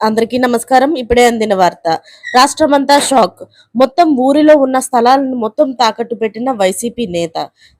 అందరికీ నమస్కారం. ఇప్పుడే అందిన వార్త. రాష్ట్రమంతా షాక్. మొత్తం ఊరిలో ఉన్న స్థలాలను మొత్తం తాకట్టు పెట్టిన వైసీపీ నేత.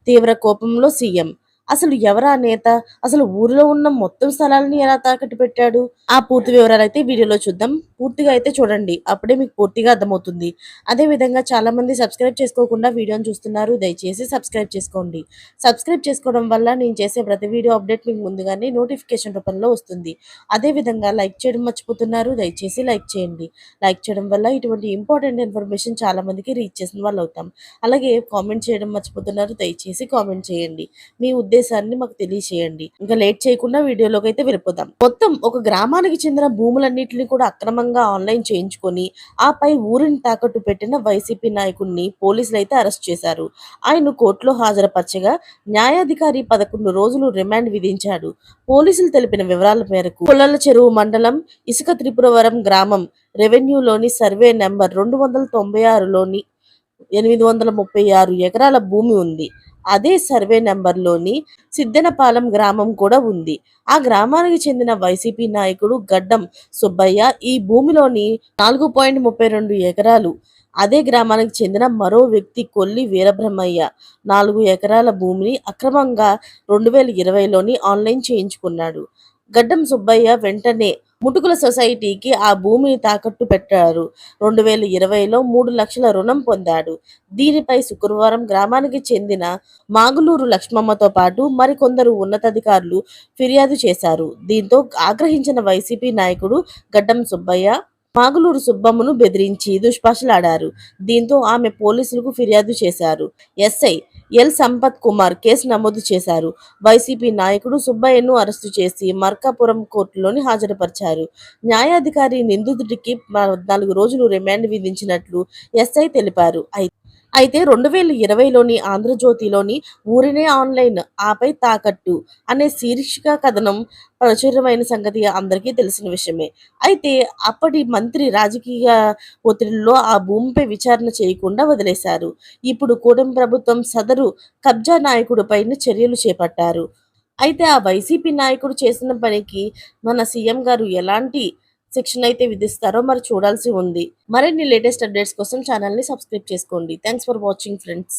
తీవ్ర కోపంలో సీఎం. అసలు ఎవరా నేత? అసలు ఊరిలో ఉన్న మొత్తం స్థలాలను ఎలా తాకట్టు పెట్టాడు? ఆ పూర్తి వివరాలైతే వీడియోలో చూద్దాం. పూర్తిగా అయితే చూడండి. అప్పుడే మీకు పూర్తిగా అర్థమవుతుంది. అదే విధంగా చాలా మంది సబ్స్క్రైబ్ చేసుకోకుండా వీడియోని చూస్తున్నారు. దయచేసి సబ్స్క్రైబ్ చేసుకోండి. సబ్స్క్రైబ్ చేసుకోవడం వల్ల నేను చేసే ప్రతి వీడియో అప్డేట్ మీకు ముందుగానే నోటిఫికేషన్ రూపంలో వస్తుంది. అదే విధంగా లైక్ చేయడం మర్చిపోతున్నారు. దయచేసి లైక్ చేయండి. లైక్ చేయడం వల్ల ఇటువంటి ఇంపార్టెంట్ ఇన్ఫర్మేషన్ చాలా మందికి రీచ్ చేసిన వాళ్ళు అవుతాం. అలాగే కామెంట్ చేయడం మర్చిపోతున్నారు. దయచేసి కామెంట్ చేయండి. మీ ఉద్దేశాన్ని మాకు తెలియచేయండి. ఇంకా లేట్ చేయకుండా వీడియోలోకి అయితే వెళ్ళిపోదాం. మొత్తం ఒక గ్రామానికి చెందిన భూములన్నింటినీ కూడా అక్రమంగా ఆన్లైన్ చేయించుకొని ఆపై ఊరిని తాకట్టు పెట్టిన వైసీపీ నాయకుడిని పోలీసులు అయితే అరెస్ట్ చేశారు. ఆయన కోర్టులో హాజరుపరచగా న్యాయాధికారి 11 రోజులు రిమాండ్ విధించాడు. పోలీసులు తెలిపిన వివరాల మేరకు పుల్లల చెరువు మండలం ఇసుక త్రిపురవరం గ్రామం రెవెన్యూలోని సర్వే నెంబర్ 296లోని 836 ఎకరాల భూమి ఉంది. అదే సర్వే నెంబర్లోని సిద్దెనపాలెం గ్రామం కూడా ఉంది. ఆ గ్రామానికి చెందిన వైసీపీ నాయకుడు గడ్డం సుబ్బయ్య ఈ భూమిలోని 4.32 ఎకరాలు, అదే గ్రామానికి చెందిన మరో వ్యక్తి కొల్లి వీరబ్రహ్మయ్య 4 ఎకరాల భూమిని అక్రమంగా 2020లోని ఆన్లైన్ చేయించుకున్నాడు. గడ్డం సుబ్బయ్య వెంటనే ముటుకుల సొసైటీకి ఆ భూమిని తాకట్టు పెట్టారు. 2020లో 3 లక్షల రుణం పొందాడు. దీనిపై శుక్రవారం గ్రామానికి చెందిన మాగులూరు లక్ష్మమ్మతో పాటు మరికొందరు ఉన్నతాధికారులు ఫిర్యాదు చేశారు. దీంతో ఆగ్రహించిన వైసీపీ నాయకుడు గడ్డం సుబ్బయ్య మాగులూరు సుబ్బమ్మను బెదిరించి దుష్భాషలాడారు. దీంతో ఆమె పోలీసులకు ఫిర్యాదు చేశారు. SI L Sampath Kumar case నమోదు చేశారు. వైసీపీ నాయకుడు సుబ్బయ్యను అరెస్టు చేసి మార్కాపురం కోర్టులోని హాజరుపరిచారు. న్యాయాధికారి నిందితుడికి 14 రోజులు రిమాండ్ విధించినట్లు ఎస్ఐ తెలిపారు. అయితే 2020లోని ఆంధ్రజ్యోతిలోని ఊరినే ఆన్లైన్ ఆపై తాకట్టు అనే శీర్షిక కథనం ప్రచురమైన సంగతి అందరికీ తెలిసిన విషయమే. అయితే అప్పటి మంత్రి రాజకీయ ఒత్తిడిలో ఆ భూమిపై విచారణ చేయకుండా వదిలేశారు. ఇప్పుడు కూటమి ప్రభుత్వం సదరు కబ్జా నాయకుడిపైన చర్యలు చేపట్టారు. అయితే ఆ వైసీపీ నాయకుడు చేసిన పనికి మన సీఎం గారు ఎలాంటి శిక్షణ అయితే విధిస్తారో మరి చూడాల్సి ఉంది. మరిన్ని లేటెస్ట్ అప్డేట్స్ కోసం ఛానల్ని సబ్స్క్రైబ్ చేసుకోండి. Thanks for watching friends.